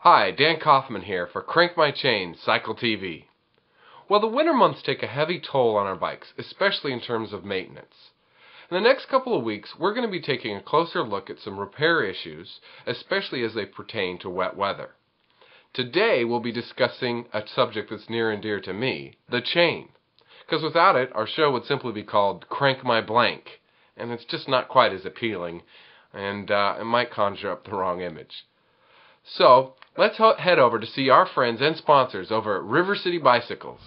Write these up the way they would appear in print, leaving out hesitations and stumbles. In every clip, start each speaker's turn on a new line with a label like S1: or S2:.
S1: Hi, Dan Kaufman here for Crank My Chain Cycle TV. Well, the winter months take a heavy toll on our bikes, especially in terms of maintenance. In the next couple of weeks, we're going to be taking a closer look at some repair issues, especially as they pertain to wet weather. Today, we'll be discussing a subject that's near and dear to me, the chain. Because without it, our show would simply be called Crank My Blank, and it's just not quite as appealing, and it might conjure up the wrong image. So, let's head over to see our friends and sponsors over at River City Bicycles.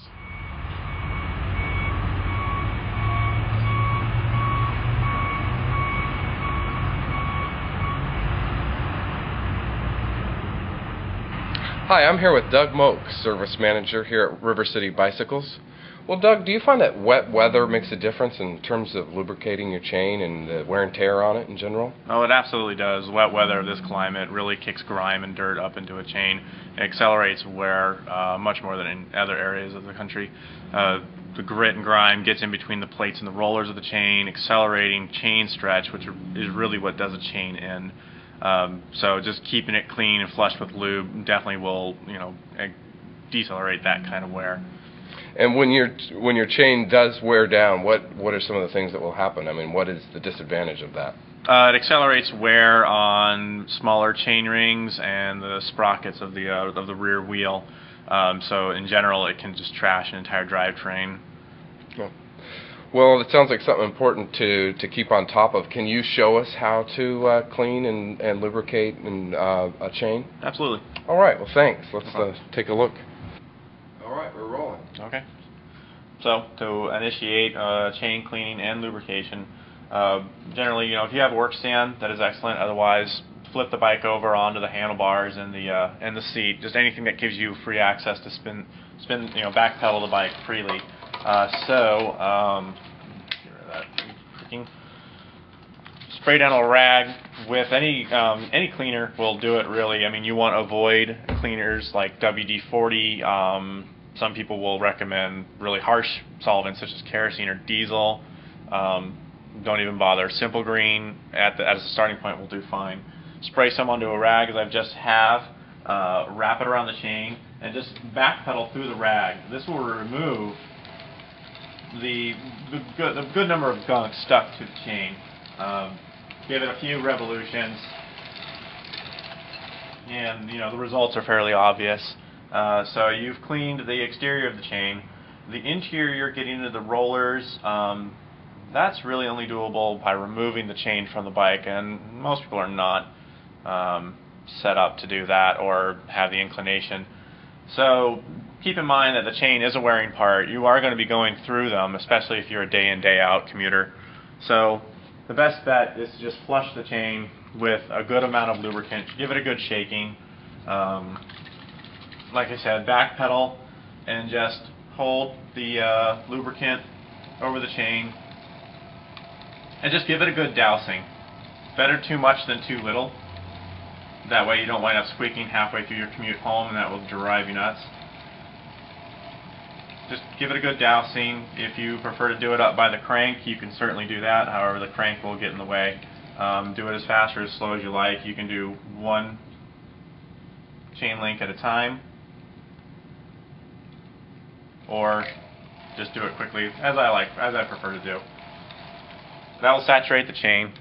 S1: Hi, I'm here with Doug Moak, Service Manager here at River City Bicycles. Well, Doug, do you find that wet weather makes a difference in terms of lubricating your chain and the wear and tear on it in general?
S2: Oh, it absolutely does. Wet weather of this climate really kicks grime and dirt up into a chain. It accelerates wear much more than in other areas of the country. The grit and grime gets in between the plates and the rollers of the chain, accelerating chain stretch, which is really what does a chain in. So just keeping it clean and flushed with lube definitely will, decelerate that kind of wear.
S1: And when your chain does wear down, what are some of the things that will happen? I mean, what is the disadvantage of that?
S2: It accelerates wear on smaller chain rings and the sprockets of the rear wheel. So in general, it can just trash an entire drivetrain.
S1: Yeah. Well, it sounds like something important to keep on top of. Can you show us how to clean and lubricate a chain?
S2: Absolutely.
S1: All right. Well, thanks. Let's take a look. All right, we're rolling.
S2: Okay. So to initiate chain cleaning and lubrication, generally, if you have a work stand, that is excellent. Otherwise, flip the bike over onto the handlebars and the seat. Just anything that gives you free access to spin, backpedal the bike freely. Get rid of that freaking spray down a rag with any cleaner will do it really. I mean, you want to avoid cleaners like WD-40. Some people will recommend really harsh solvents such as kerosene or diesel. Don't even bother. Simple Green as a starting point will do fine. Spray some onto a rag as I just have. Wrap it around the chain and just backpedal through the rag. This will remove the good number of gunk stuck to the chain. Give it a few revolutions, and the results are fairly obvious. So you've cleaned the exterior of the chain. The interior, getting into the rollers, that's really only doable by removing the chain from the bike, and most people are not set up to do that or have the inclination. So keep in mind that the chain is a wearing part. You are going to be going through them, especially if you're a day in, day out commuter. So the best bet is to just flush the chain with a good amount of lubricant. Give it a good shaking. Like I said, backpedal and just hold the lubricant over the chain and just give it a good dousing. Better too much than too little. That way you don't wind up squeaking halfway through your commute home, and that will drive you nuts. Just give it a good dousing. If you prefer to do it up by the crank, you can certainly do that. However, the crank will get in the way. Do it as fast or as slow as you like. You can do one chain link at a time, or just do it quickly, as I prefer to do. That will saturate the chain.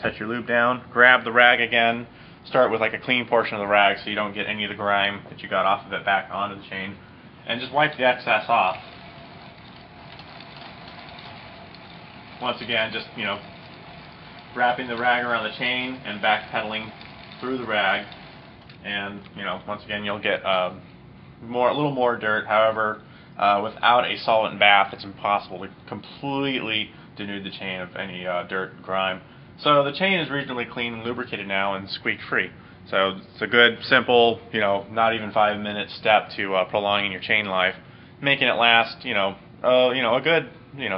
S2: Set your lube down. Grab the rag again. Start with like a clean portion of the rag so you don't get any of the grime that you got off of it back onto the chain, and just wipe the excess off. Once again, just wrapping the rag around the chain and backpedaling through the rag, and once again you'll get a little more dirt. However, without a solvent bath, it's impossible to completely denude the chain of any dirt and grime. So the chain is reasonably clean and lubricated now and squeak free. So it's a good, simple, not even 5-minute step to prolonging your chain life, making it last, a good,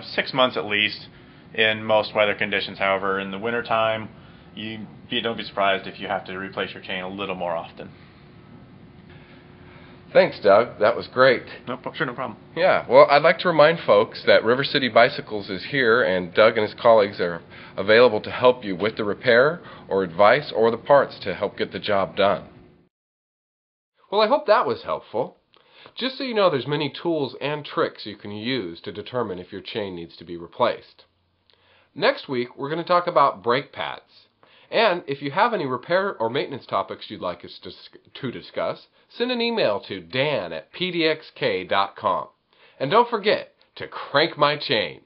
S2: 6 months at least in most weather conditions. However, in the wintertime, don't be surprised if you have to replace your chain a little more often.
S1: Thanks, Doug. That was great.
S2: No problem.
S1: Yeah, well, I'd like to remind folks that River City Bicycles is here, and Doug and his colleagues are available to help you with the repair or advice or the parts to help get the job done. Well, I hope that was helpful. Just so you know, there's many tools and tricks you can use to determine if your chain needs to be replaced. Next week, we're going to talk about brake pads. And if you have any repair or maintenance topics you'd like us to discuss, send an email to dan@pdxk.com. And don't forget to crank my chain.